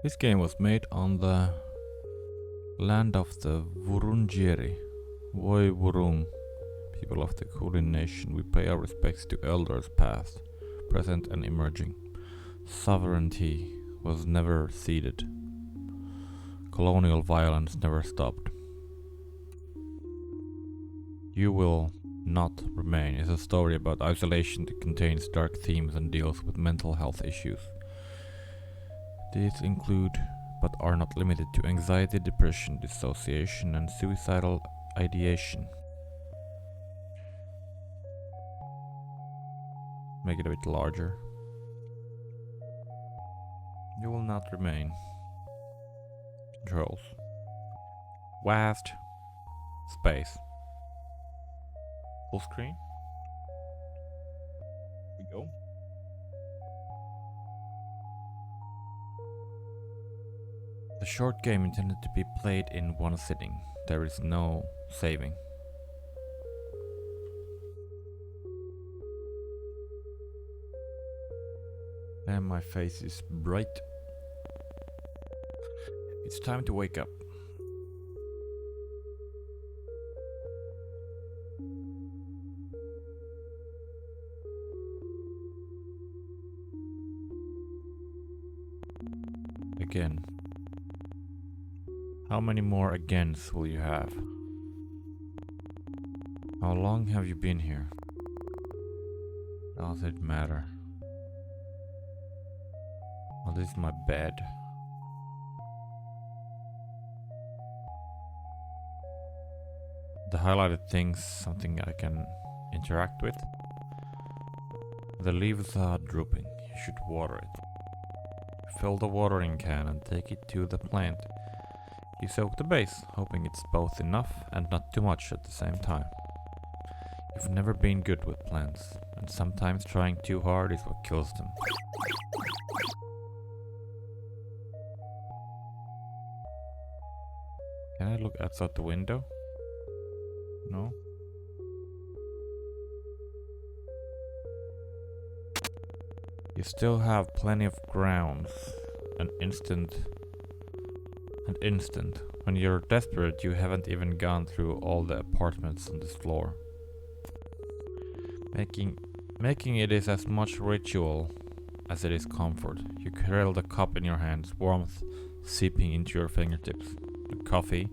This game was made on the land of the Wurundjeri, Voi Wurrung, people of the Kulin nation. We pay our respects to elders past, present and emerging. Sovereignty was never ceded. Colonial violence never stopped. You Will Not Remain is a story about isolation that contains dark themes and deals with mental health issues. These include, but are not limited to, anxiety, depression, dissociation, and suicidal ideation. Make it a bit larger. You Will Not Remain. Controls. Vast space. Full screen. Here we go. The short game intended to be played in one sitting. There is no saving. And my face is bright. It's time to wake up. Again. How many more agains will you have? How long have you been here? Does it matter? Oh, this is my bed. The highlighted things, something I can interact with. The leaves are drooping. You should water it. Fill the watering can and take it to the plant. You soak the base, hoping it's both enough and not too much at the same time. You've never been good with plants, and sometimes trying too hard is what kills them. Can I look outside the window? No? You still have plenty of grounds. An instant. When you're desperate, you haven't even gone through all the apartments on this floor. Making it is as much ritual as it is comfort. You cradle the cup in your hands, warmth seeping into your fingertips. The coffee,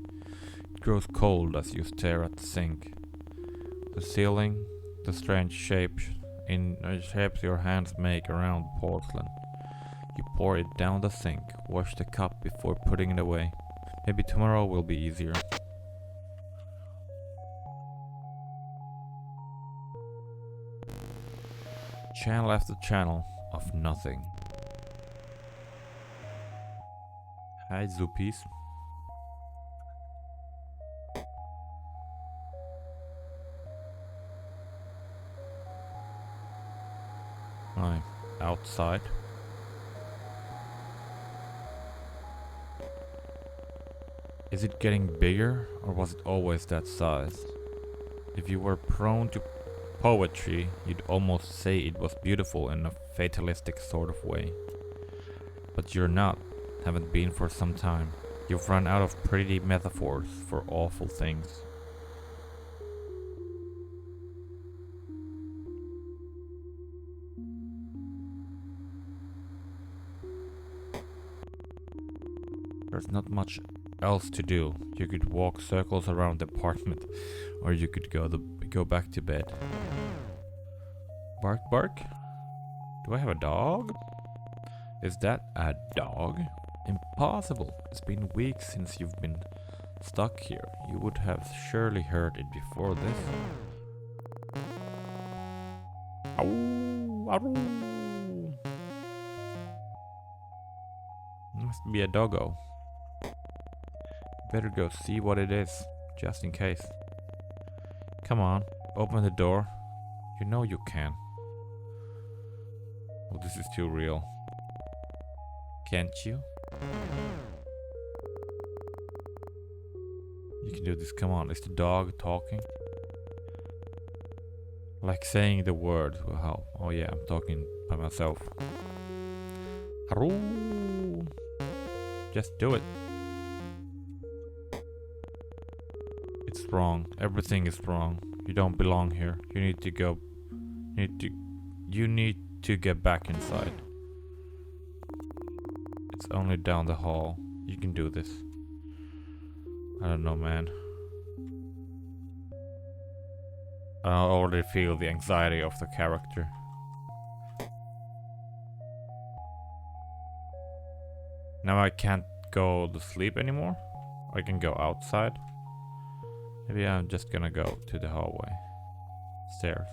it grows cold as you stare at the sink. The ceiling, the strange shapes your hands make around porcelain. You pour it down the sink, wash the cup before putting it away. Maybe tomorrow will be easier. Channel after channel of nothing. Hi Zoopies. I'm outside. Is it getting bigger, or was it always that size? If you were prone to poetry, you'd almost say it was beautiful in a fatalistic sort of way. But you're not, haven't been for some time. You've run out of pretty metaphors for awful things. There's not much else to do. You could walk circles around the apartment, or you could go back to bed. Bark bark? Do I have a dog? Is that a dog? Impossible. It's been weeks since you've been stuck here. You would have surely heard it before this. Ow, ow. Must be a doggo. Better go see what it is, just in case. Come on, open the door. You know you can. Oh, this is too real. Can't you? You can do this, come on. Is the dog talking? Like saying the word will help. Oh yeah, I'm talking by myself. Haru. Just do it. It's wrong. Everything is wrong. You don't belong here. You need to go. You need to get back inside. It's only down the hall. You can do this. I don't know, man. I already feel the anxiety of the character. Now I can't go to sleep anymore. I can go outside. Maybe I'm just gonna go to the hallway. Stairs.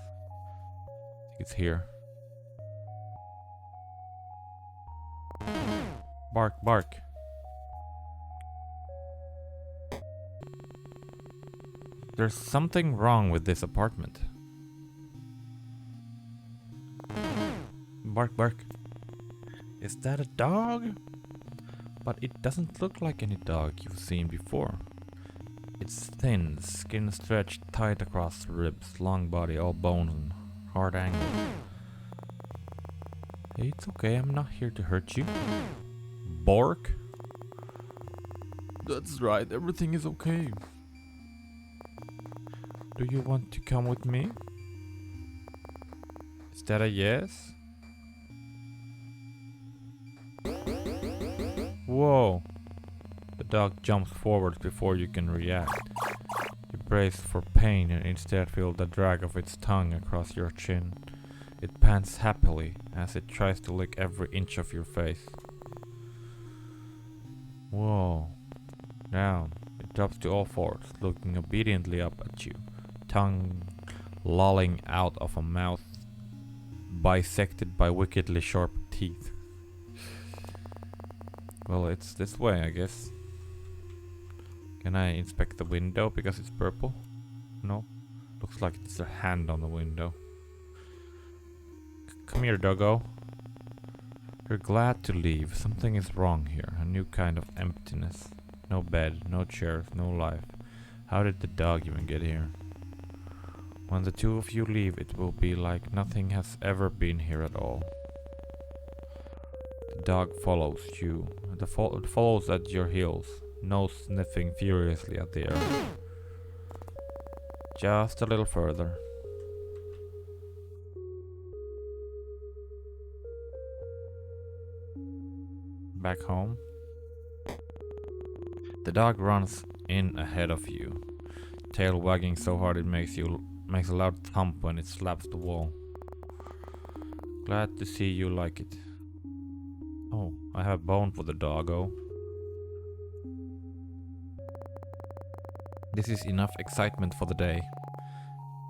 It's here. Bark, bark. There's something wrong with this apartment. Bark, bark. Is that a dog? But it doesn't look like any dog you've seen before. It's thin, skin stretched tight across the ribs, long body, all bone and hard angle. It's okay, I'm not here to hurt you. Bark? That's right, everything is okay. Do you want to come with me? Is that a yes? Whoa! The dog jumps forward before you can react. You brace for pain and instead feel the drag of its tongue across your chin. It pants happily as it tries to lick every inch of your face. Whoa. Down. It drops to all fours, looking obediently up at you. Tongue lolling out of a mouth bisected by wickedly sharp teeth. Well, it's this way, I guess. Can I inspect the window because it's purple? No. Looks like it's a hand on the window. Come here, doggo. You're glad to leave. Something is wrong here. A new kind of emptiness. No bed, no chairs, no life. How did the dog even get here? When the two of you leave, it will be like nothing has ever been here at all. The dog follows you. It follows at your heels, nose sniffing furiously at the air. Just a little further. Back home. The dog runs in ahead of you, tail wagging so hard it makes a loud thump when it slaps the wall. Glad to see you like it. Oh, I have a bone for the doggo. This is enough excitement for the day.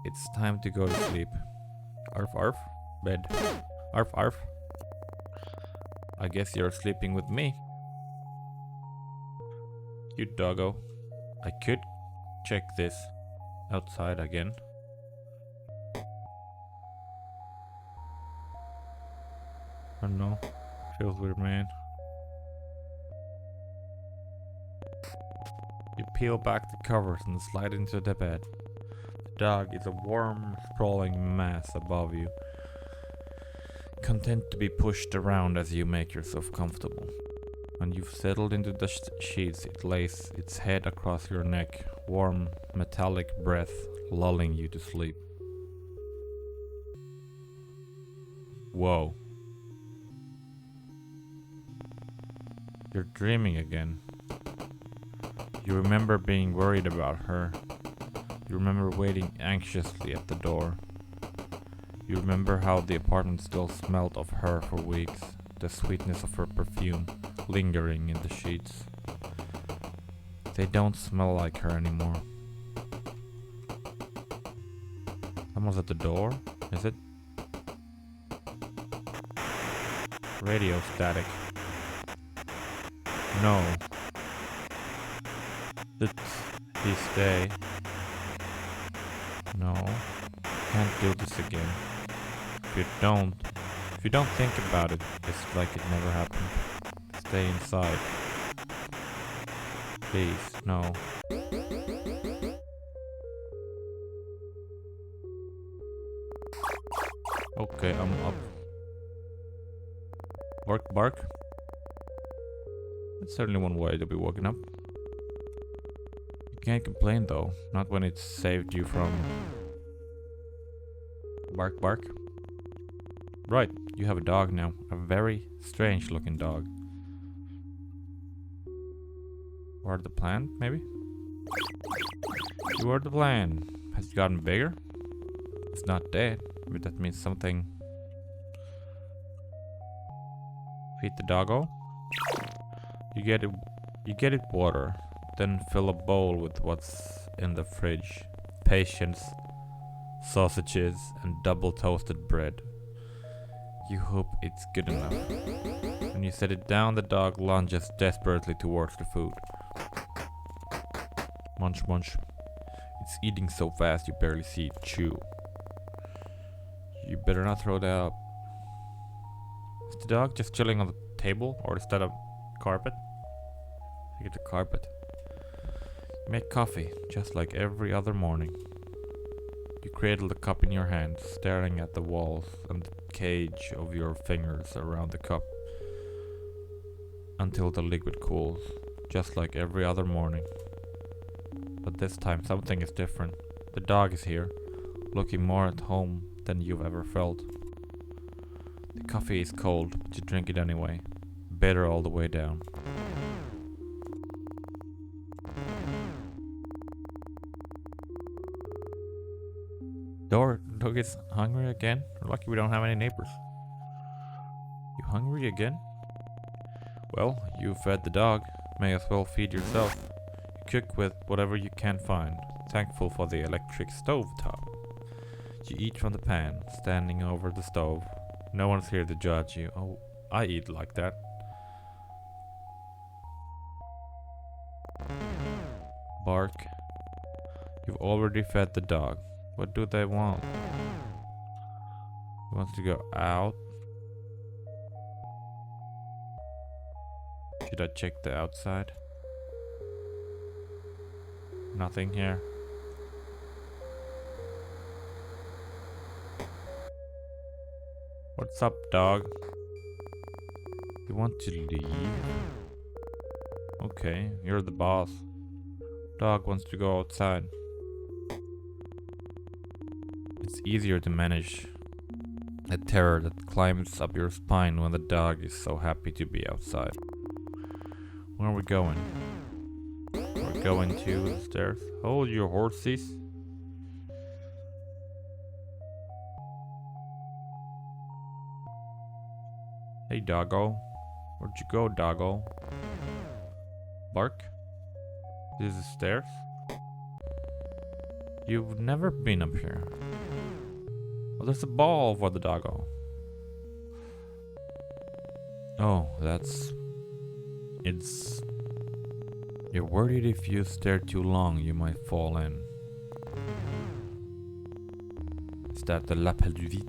It's time to go to sleep. Arf arf, bed. Arf arf. I guess you're sleeping with me. Cute doggo. I could check this outside again. I don't know. Feels weird, man. You peel back the covers and slide into the bed. The dog is a warm, sprawling mass above you, content to be pushed around as you make yourself comfortable. When you've settled into the sheets, it lays its head across your neck, warm, metallic breath lulling you to sleep. Whoa. You're dreaming again. You remember being worried about her. You remember waiting anxiously at the door. You remember how the apartment still smelled of her for weeks, the sweetness of her perfume lingering in the sheets. They don't smell like her anymore. Someone's at the door, is it? Radio static. No. Did he stay? No. Can't do this again. If you don't think about it, it's like it never happened. Stay inside. Please, no. Okay, I'm up. Bark, bark. It's certainly one way to be woken up. You can't complain though, not when it's saved you from... Bark bark. Right, you have a dog now. A very strange looking dog. Or the plant, maybe? You are the plant. Has it gotten bigger? It's not dead, but that means something. Feed the doggo. You get it water. Then fill a bowl with what's in the fridge. Patience, sausages, and double toasted bread. You hope it's good enough. When you set it down, the dog lunges desperately towards the food. Munch munch. It's eating so fast you barely see it chew. You better not throw that up. Is the dog just chilling on the table, or is that a carpet? I think it's a carpet. You make coffee, just like every other morning. You cradle the cup in your hand, staring at the walls and the cage of your fingers around the cup until the liquid cools, just like every other morning. But this time something is different. The dog is here, looking more at home than you've ever felt. The coffee is cold, but you drink it anyway. Bitter all the way down. Dog is hungry again? We're lucky we don't have any neighbors. You hungry again? Well, you fed the dog. May as well feed yourself. You cook with whatever you can find. Thankful for the electric stove top. You eat from the pan, standing over the stove. No one's here to judge you. Oh, I eat like that. Bark. You've already fed the dog. What do they want? He wants to go out. Should I check the outside? Nothing here. What's up, dog? You want to leave? Okay, you're the boss. Dog wants to go outside. It's easier to manage a terror that climbs up your spine when the dog is so happy to be outside. Where are we going? We're going to the stairs. Hold your horses. Hey doggo. Where'd you go, doggo? Bark? This is stairs? You've never been up here. Oh, there's a ball for the doggo. Oh, You're worried if you stare too long you might fall in. Is that the l'appel du vide?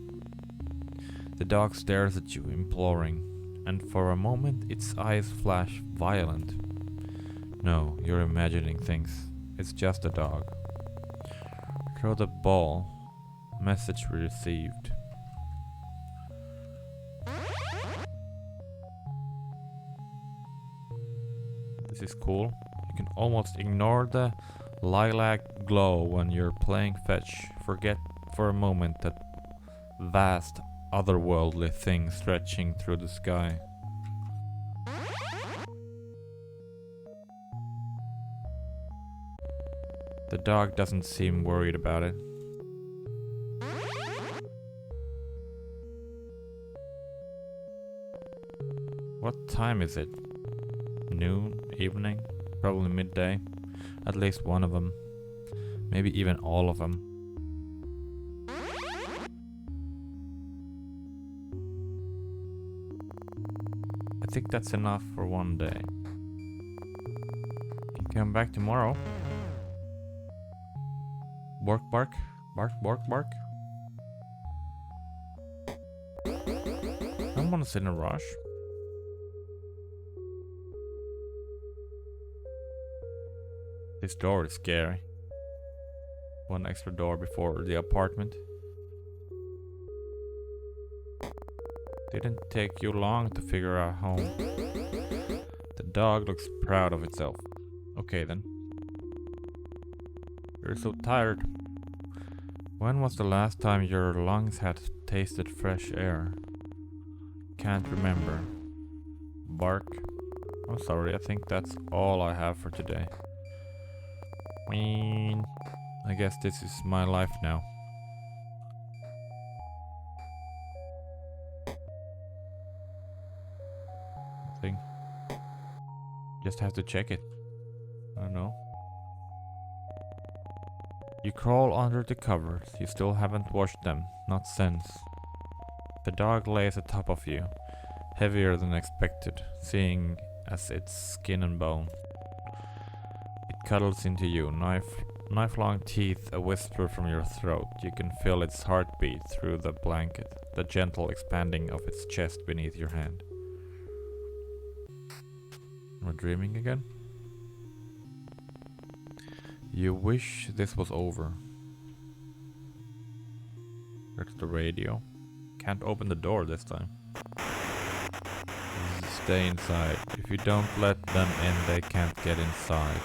The dog stares at you, imploring, and for a moment its eyes flash violent. No, you're imagining things. It's just a dog. Throw the ball. Message received. This is cool. You can almost ignore the lilac glow when you're playing fetch. Forget for a moment that vast otherworldly thing stretching through the sky. The dog doesn't seem worried about it. What time is it? Noon? Evening? Probably midday. At least one of them. Maybe even all of them. I think that's enough for one day. You come back tomorrow. Bark, bark. Bark, bark, bark. Someone's in a rush. This door is scary. One extra door before the apartment. Didn't take you long to figure out home. The dog looks proud of itself. Okay then. You're so tired. When was the last time your lungs had tasted fresh air? Can't remember. Bark. I'm sorry, I think that's all I have for today. I guess this is my life now. Nothing. Just have to check it. I don't know. You crawl under the covers. You still haven't washed them. Not since. The dog lays atop of you, heavier than expected, seeing as its skin and bone. It cuddles into you, knife-long teeth a whisper from your throat. You can feel its heartbeat through the blanket, the gentle expanding of its chest beneath your hand. Am I dreaming again? You wish this was over. There's the radio. Can't open the door this time. Stay inside. If you don't let them in, they can't get inside.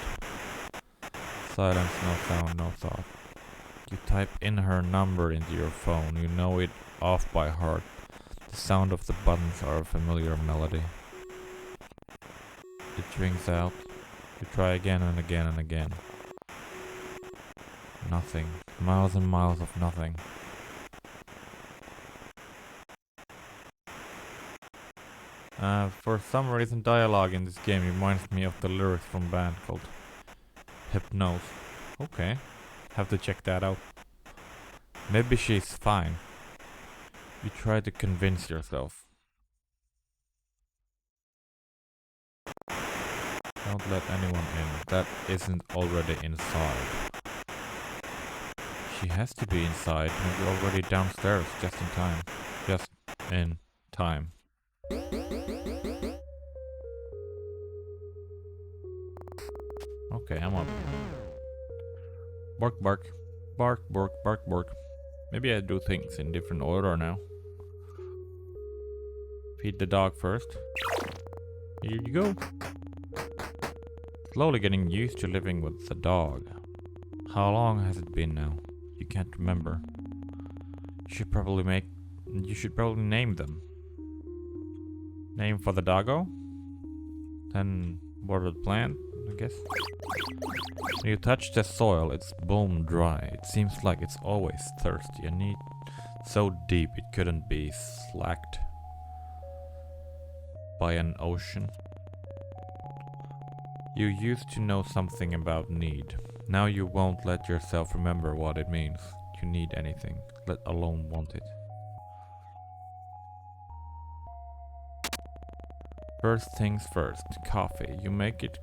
Silence, no sound, no thought. You type in her number into your phone. You know it off by heart. The sound of the buttons are a familiar melody. It rings out. You try again and again and again. Nothing. Miles and miles of nothing. For some reason, dialogue in this game reminds me of the lyrics from a band called Hypnose. Okay, have to check that out. Maybe she's fine. You try to convince yourself. Don't let anyone in that isn't already inside. She has to be inside, maybe already downstairs, just in time. Just in time. Okay, I'm up. Bark, bark. Bark, bark, bark, bark. Maybe I do things in different order now. Feed the dog first. Here you go. Slowly getting used to living with the dog. How long has it been now? You can't remember. You should probably name them. Name for the doggo? Then water the plant, I guess. When you touch the soil, it's bone dry. It seems like it's always thirsty and need so deep it couldn't be slacked by an ocean. You used to know something about need. Now you won't let yourself remember what it means. You need anything, let alone want it. First things first, coffee. You make it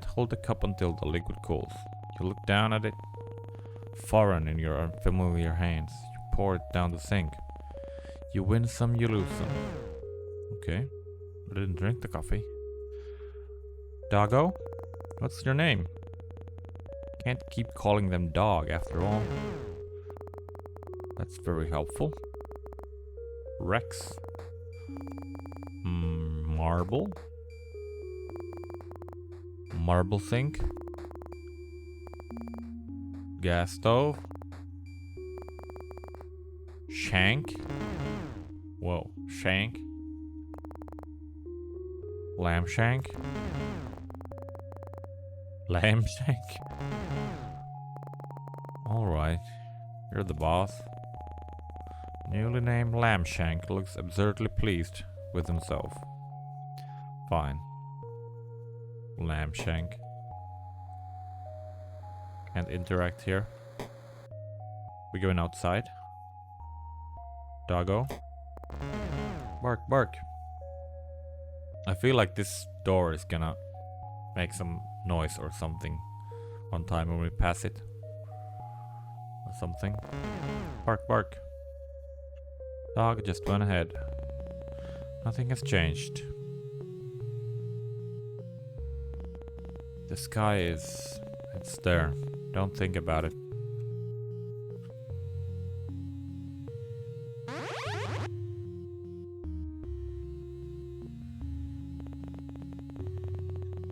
hold the cup until the liquid cools. You look down at it, foreign in your unfamiliar hands. You pour it down the sink. You win some, you lose some. Okay, I didn't drink the coffee. Doggo? What's your name? Can't keep calling them dog after all. That's very helpful. Rex. Marble. Marble sink. Gas stove. Shank. Whoa, shank. Lamb shank. Lamb shank. Alright, you're the boss. Newly named Lambshank looks absurdly pleased with himself. Fine. Lambshank. Can't interact here. We going outside? Doggo? Bark, bark. I feel like this door is gonna make some noise or something one time when we pass it. Or something. Bark, bark. Dog just went ahead. Nothing has changed. The sky it's there. Don't think about it.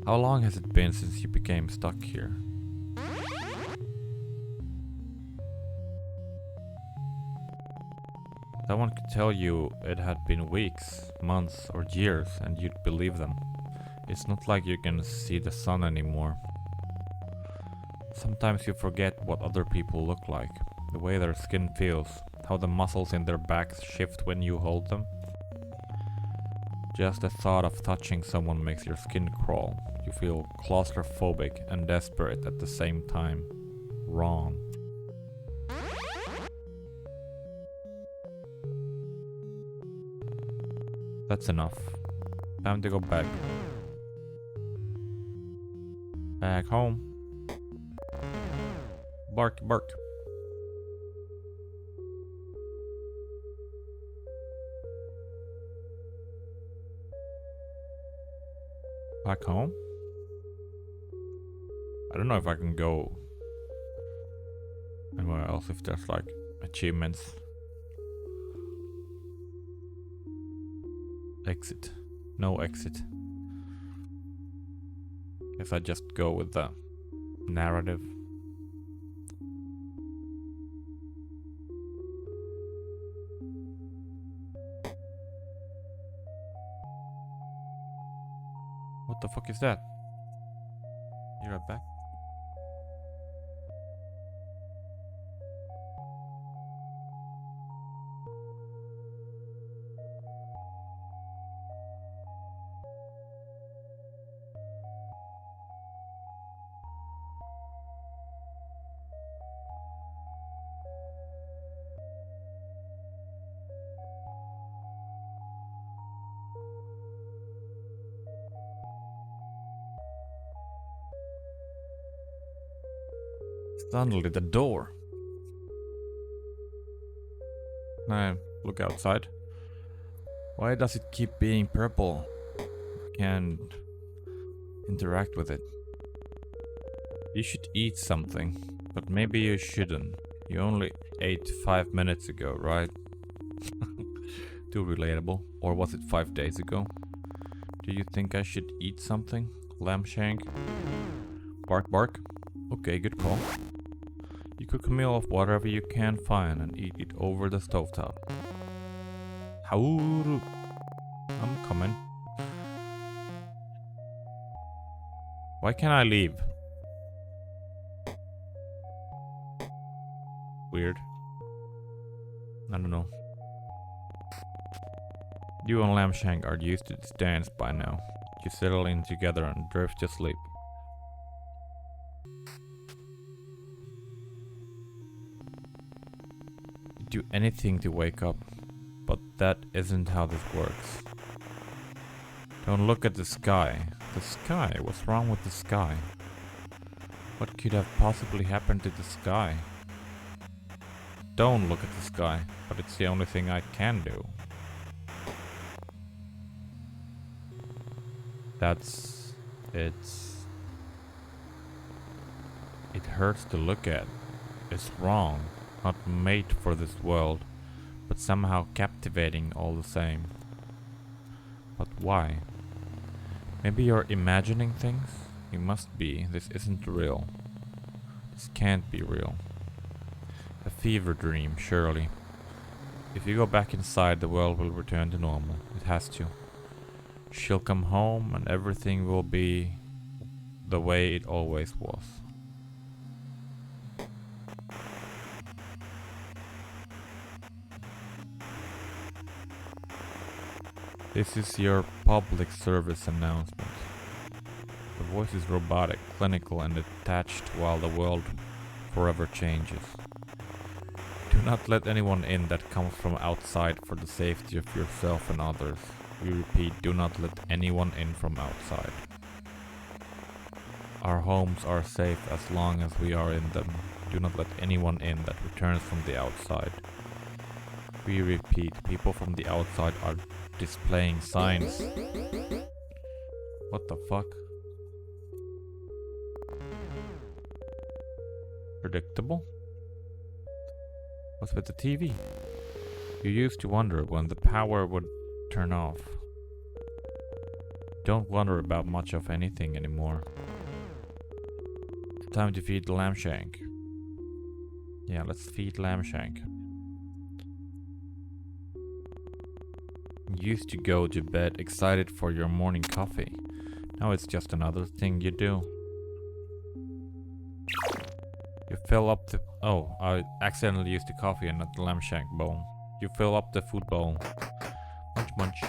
How long has it been since you became stuck here? Someone could tell you it had been weeks, months, or years, and you'd believe them. It's not like you can see the sun anymore. Sometimes you forget what other people look like, the way their skin feels, how the muscles in their backs shift when you hold them. Just the thought of touching someone makes your skin crawl. You feel claustrophobic and desperate at the same time. Wrong. That's enough. Time to go back. Back home. Bark, bark. Back home? I don't know if I can go anywhere else if there's like achievements. Exit. No exit. Guess I just go with the narrative. What the fuck is that? You right back? Suddenly the door. I look outside. Why does it keep being purple? I can't interact with it. You should eat something, but maybe you shouldn't. You only ate 5 minutes ago, right? Too relatable. Or was it 5 days ago? Do you think I should eat something? Lamb shank? Bark bark? Okay, good call. You cook a meal of whatever you can find and eat it over the stovetop. Hauru! I'm coming. Why can't I leave? Weird. I don't know. You and Lamb Shank are used to this dance by now. You settle in together and drift to sleep. You do anything to wake up, but that isn't how this works. Don't look at the sky. The sky? What's wrong with the sky? What could have possibly happened to the sky? Don't look at the sky, but it's the only thing I can do. It hurts to look at. It's wrong, not made for this world, but somehow captivating all the same. But why? Maybe you're imagining things? You must be. This isn't real. This can't be real. A fever dream, surely. If you go back inside, the world will return to normal. It has to. She'll come home and everything will be the way it always was. This is your public service announcement. The voice is robotic, clinical and detached while the world forever changes. Do not let anyone in that comes from outside for the safety of yourself and others. We repeat, do not let anyone in from outside. Our homes are safe as long as we are in them. Do not let anyone in that returns from the outside. We repeat, people from the outside are displaying signs. What the fuck? Predictable? What's with the TV? You used to wonder when the power would turn off. Don't wonder about much of anything anymore. Time to feed the lamb shank. Yeah, let's feed lamb shank. You used to go to bed excited for your morning coffee. Now it's just another thing you do. You fill up the... Oh, I accidentally used the coffee and not the lamb shank bowl. You fill up the food bowl. Munch munch.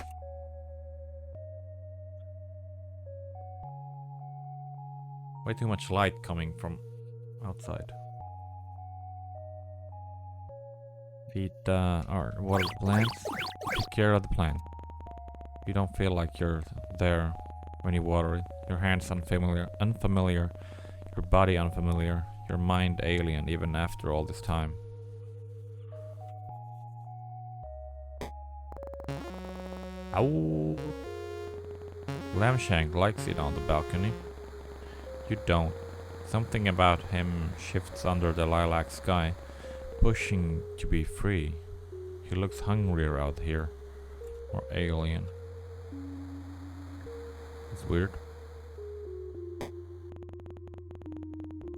Way too much light coming from outside. Feed or water plants. Take care of the plant. You don't feel like you're there when you water it. Your hands unfamiliar, your body unfamiliar, your mind alien even after all this time. Ow! Lambshank likes it on the balcony. You don't. Something about him shifts under the lilac sky, pushing to be free. He looks hungrier out here. Or alien. It's weird.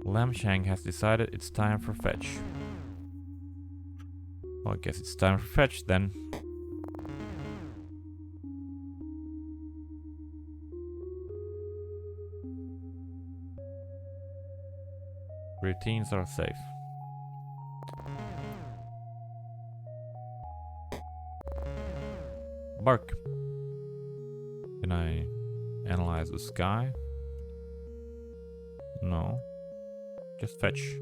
Lambshank has decided it's time for fetch. Well, I guess it's time for fetch then. Routines are safe. Bark. Can I analyze the sky? No. Just fetch.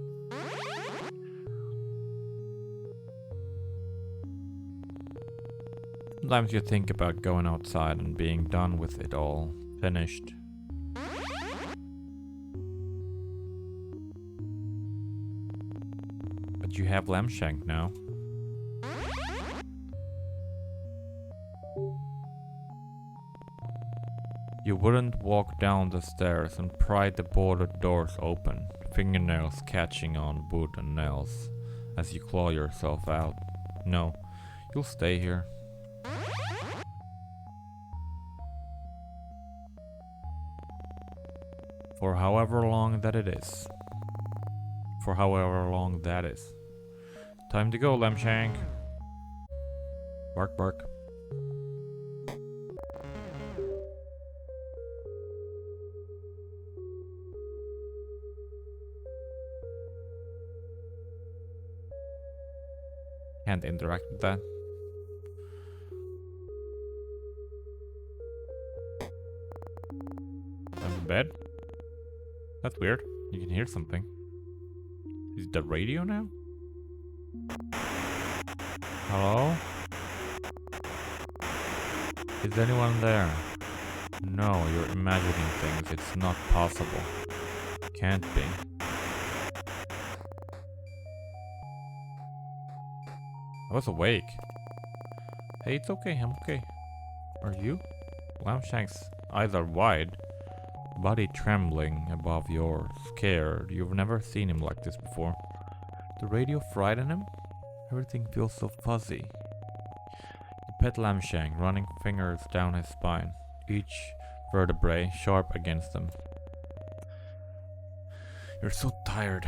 Sometimes you think about going outside and being done with it all. Finished. But you have Lambshank now. You wouldn't walk down the stairs and pry the boarded doors open, fingernails catching on wood and nails as you claw yourself out. No, you'll stay here. For however long that it is. For however long that is. Time to go, Lambshank. Bark, bark. Can't interact with that. I'm in bed. That's weird. You can hear something. Is it the radio now? Hello? Is anyone there? No, you're imagining things. It's not possible. Can't be. I was awake. Hey, it's okay, I'm okay. Are you? Lambshank's eyes are wide, body trembling above yours, scared. You've never seen him like this before. The radio frighten him? Everything feels so fuzzy. You pet Lambshank, running fingers down his spine, each vertebrae sharp against them. You're so tired.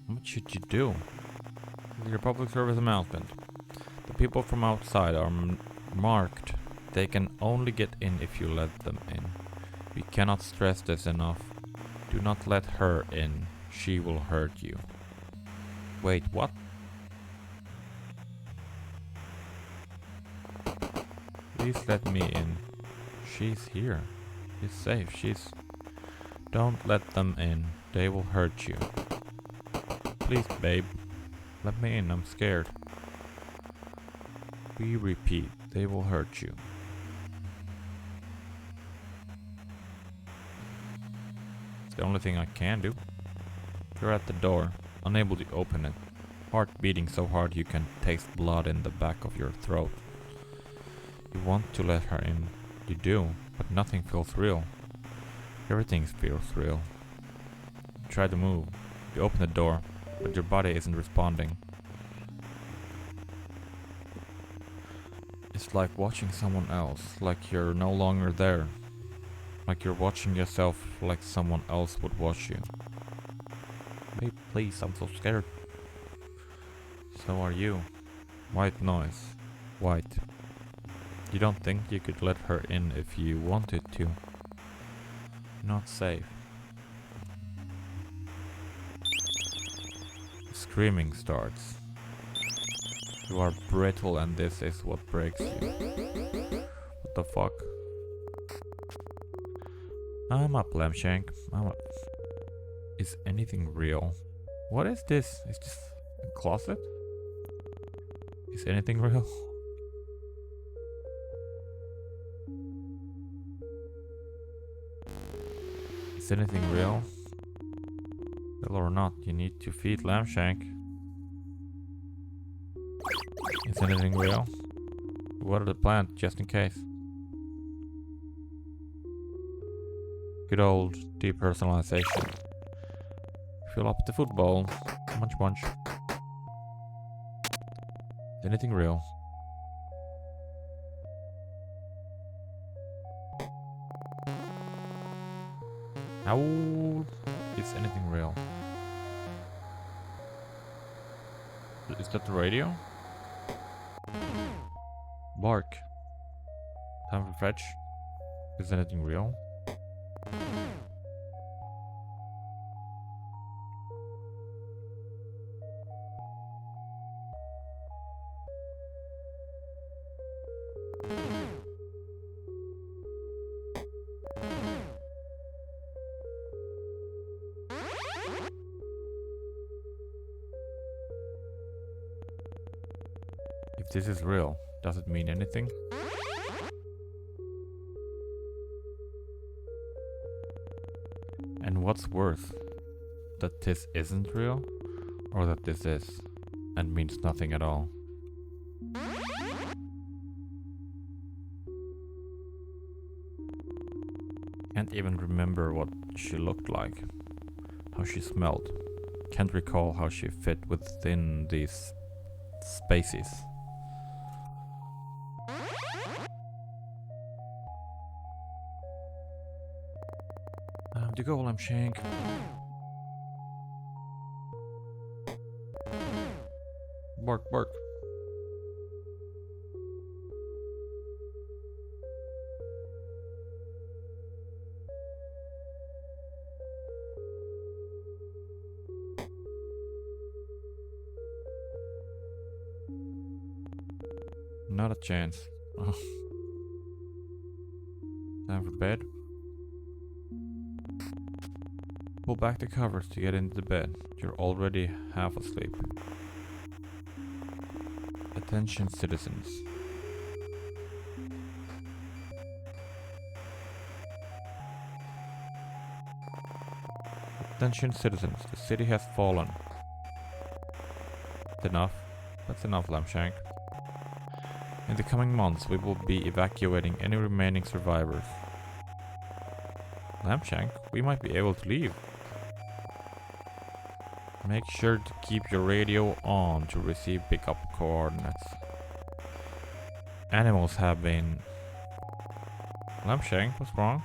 What should you do? Your public service announcement. The people from outside are marked. They can only get in if you let them in. We cannot stress this enough. Do not let her in. She will hurt you. Wait, what? Please let me in. She's here. She's safe. Don't let them in. They will hurt you. Please, babe. Let me in. I'm scared. We repeat. They will hurt you. It's the only thing I can do. You're at the door, unable to open it. Heart beating so hard you can taste blood in the back of your throat. You want to let her in. You do, but nothing feels real. Everything feels real. You try to move. You open the door, but your body isn't responding. It's like watching someone else, like you're no longer there. Like you're watching yourself like someone else would watch you. Babe, please, I'm so scared. So are you. White noise. White. You don't think you could let her in if you wanted to? Not safe. Screaming starts. You are brittle and this is what breaks you. What the fuck? I'm up, Lamshank. I'm up. Is anything real? What is this? Is this a closet? Is anything real? Is anything real? Real or not, you need to feed Lamshank. Is anything real? Water the plant just in case. Good old depersonalization. Fill up the football. Munch munch. Is anything real? How is anything real? Is that the radio? Bark. Time for fetch. Is anything real? If this is real, does it mean anything? And what's worse? That this isn't real? Or that this is and means nothing at all? Can't even remember what she looked like, how she smelled. Can't recall how she fit within these spaces. To go, Lamshank. Bark, bark. Not a chance. Oh. Time for bed. Pull back the covers to get into the bed. You're already half asleep. Attention, citizens. Attention, citizens. The city has fallen. That's enough. That's enough, Lamshank. In the coming months, we will be evacuating any remaining survivors. Lamshank, we might be able to leave. Make sure to keep your radio on to receive pickup coordinates. Animals have been... Lamshank, what's wrong?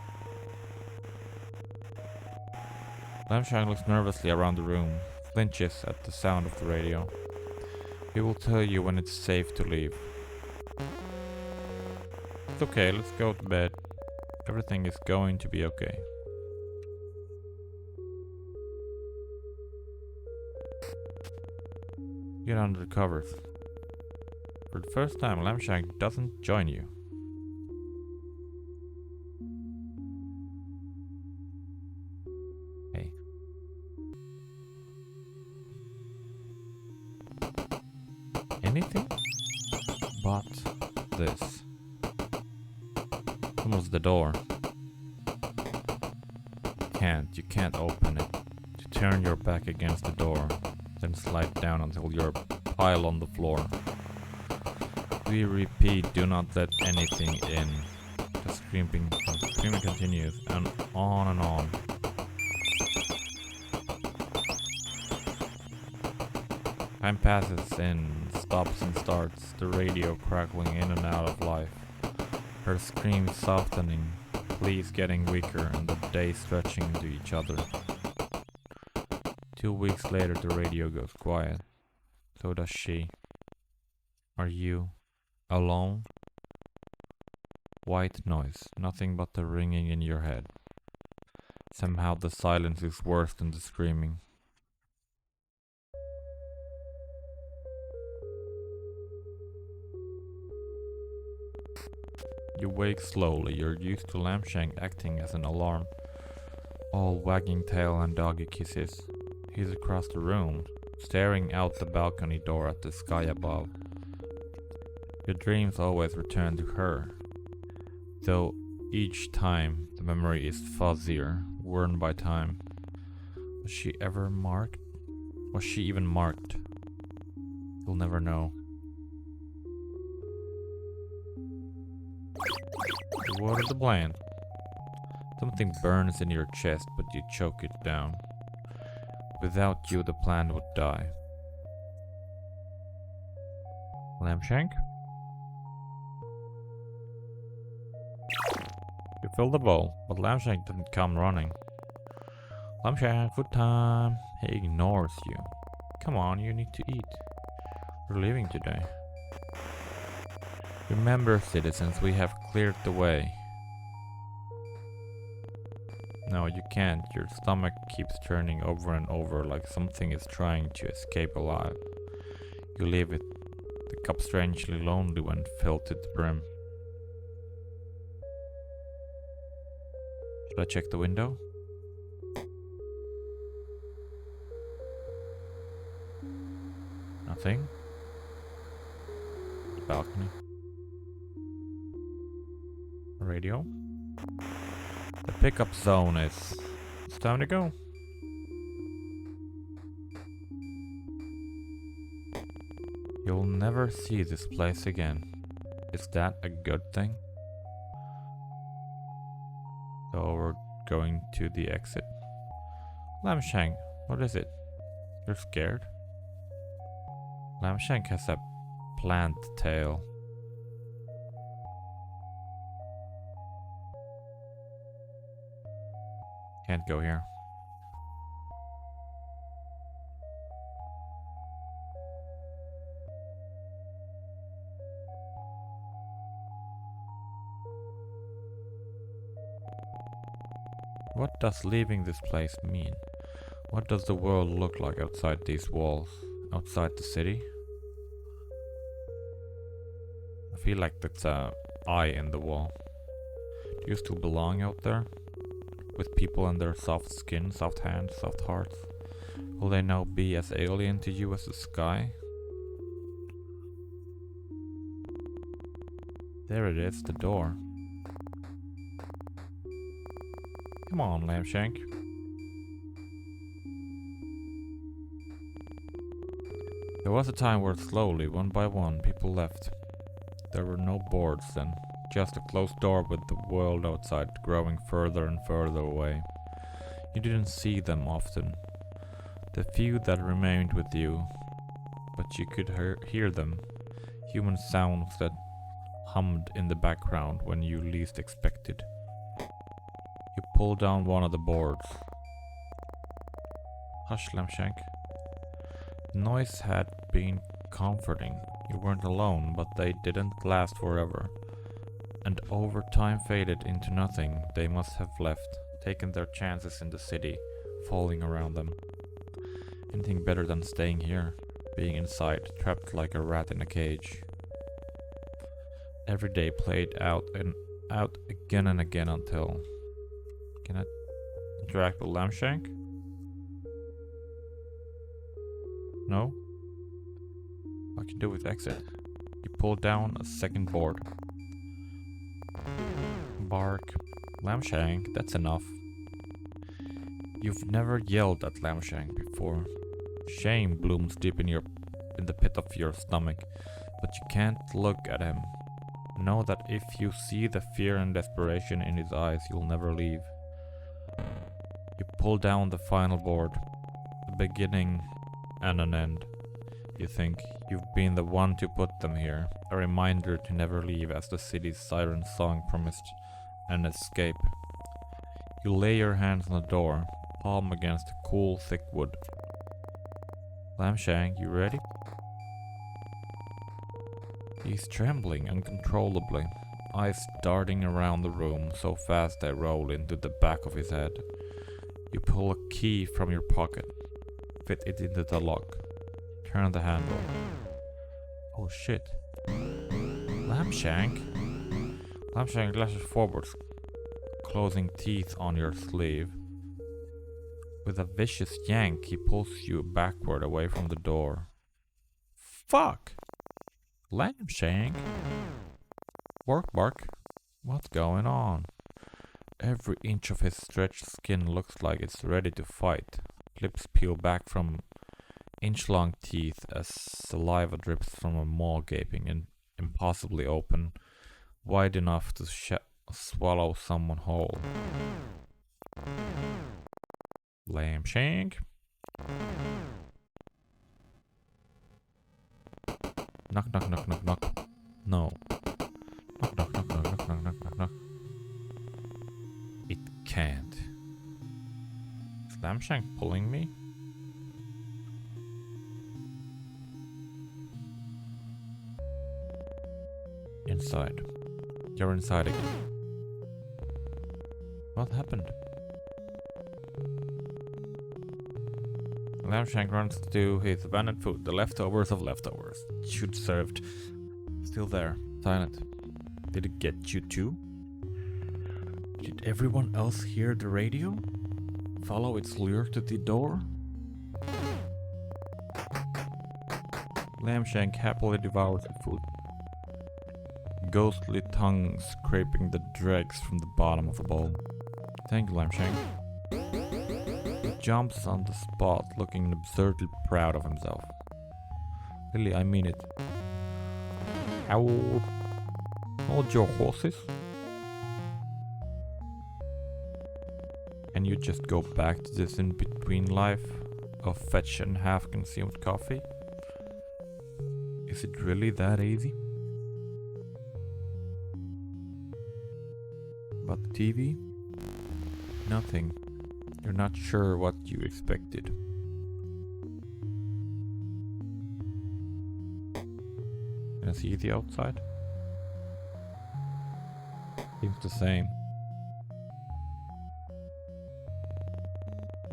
Lamshank looks nervously around the room, flinches at the sound of the radio. He will tell you when it's safe to leave. It's okay, let's go to bed. Everything is going to be okay. Get under the covers. For the first time, Lamshank doesn't join you. Hey. Anything but this. Close the door. You can't open it. You turn your back against the door, then slide down until you're piled on the floor. We repeat, do not let anything in. The screaming continues, and on and on. Time passes in, stops and starts, the radio crackling in and out of life. Her screams softening, pleas getting weaker, and the days stretching into each other. 2 weeks later, the radio goes quiet. So does she. Are you alone? White noise, nothing but the ringing in your head. Somehow the silence is worse than the screaming. You wake slowly, you're used to Lamshank acting as an alarm. All wagging tail and doggy kisses. He's across the room, staring out the balcony door at the sky above. Your dreams always return to her, though each time the memory is fuzzier, worn by time. Was she ever marked? Was she even marked? You'll never know. You water the plant. Something burns in your chest, but you choke it down. Without you, the plant would die. Lamshank? You fill the bowl, but Lamshank didn't come running. Lamshank, food time. He ignores you. Come on, you need to eat. We're leaving today. Remember, citizens, we have cleared the way. No, you can't. Your stomach keeps turning over and over like something is trying to escape alive. You leave it, the cup strangely lonely when filled to the brim. Should I check the window? Nothing. The balcony. Radio. The pickup zone is... It's time to go. You'll never see this place again. Is that a good thing? So we're going to the exit. Lamshank, what is it? You're scared? Lamshank has a plant tail. Can't go here. What does leaving this place mean? What does the world look like outside these walls? Outside the city? I feel like that's a eye in the wall. Do you still belong out there? With people and their soft skin, soft hands, soft hearts? Will they now be as alien to you as the sky? There it is, the door. Come on, Lamshank. There was a time where slowly, one by one, people left. There were no boards then. Just a closed door with the world outside growing further and further away. You didn't see them often. The few that remained with you, but you could hear them. Human sounds that hummed in the background when you least expected. You pulled down one of the boards. Hush, Lamshank. The noise had been comforting. You weren't alone, but they didn't last forever. And over time faded into nothing. They must have left, taken their chances in the city, falling around them. Anything better than staying here, being inside, trapped like a rat in a cage. Every day played out and out again and again until... Can I interact with Lamshank? No? I can do with exit. You pull down a second board. Bark. Lamshank, that's enough. You've never yelled at Lamshank before. Shame blooms deep in the pit of your stomach, but you can't look at him. Know that if you see the fear and desperation in his eyes, you'll never leave. You pull down the final board, a beginning and an end. You think you've been the one to put them here, a reminder to never leave as the city's siren song promised an escape. You lay your hands on the door, palm against the cool, thick wood. Lamshank, you ready? He's trembling uncontrollably, eyes darting around the room so fast they roll into the back of his head. You pull a key from your pocket, fit it into the lock, turn the handle. Oh shit. Lamshank? Lamshank lashes forwards, closing teeth on your sleeve. With a vicious yank, he pulls you backward away from the door. Fuck! Lamshank? Bark. What's going on? Every inch of his stretched skin looks like it's ready to fight. Lips peel back from inch-long teeth as saliva drips from a maw gaping and impossibly open, wide enough to swallow someone whole. Lamshank? Knock. No. Knock. It can't. Is Lamshank pulling me? Inside. You're inside again. What happened? Lamshank runs to his abandoned food, the leftovers of leftovers. Should served. Still there, silent. Did it get you too? Did everyone else hear the radio? Follow its lure to the door? Lamshank happily devours the food. Ghostly tongue scraping the dregs from the bottom of the bowl. Thank you, Lamshank. He jumps on the spot, looking absurdly proud of himself. Lily, I mean it. Hold your horses. And you just go back to this in-between life of fetch and half-consumed coffee? Is it really that easy? But the TV? Nothing. You're not sure what you expected. Can I see the outside? Seems the same.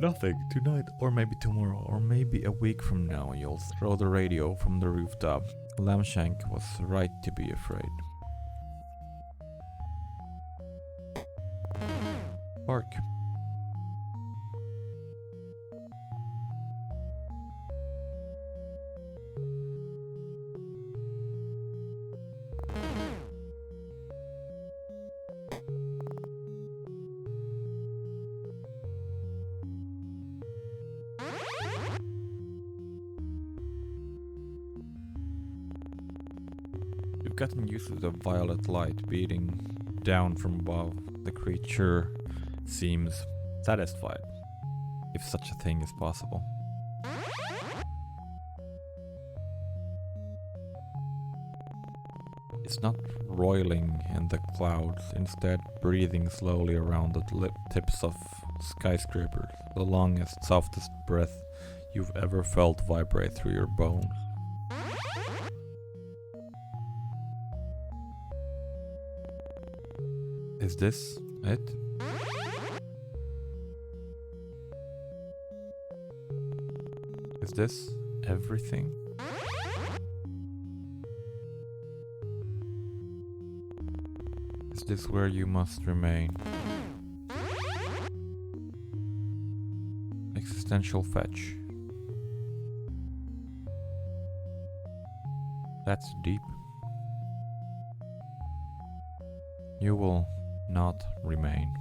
Nothing. Tonight, or maybe tomorrow, or maybe a week from now, you'll throw the radio from the rooftop. Lamshank was right to be afraid. Bark. You've gotten used to the violet light beating down from above. The creature seems satisfied, if such a thing is possible. It's not roiling in the clouds, instead breathing slowly around the tips of skyscrapers, the longest, softest breath you've ever felt vibrate through your bones. Is this it? Is this everything? Is this where you must remain? Existential fetch. That's deep. You will not remain.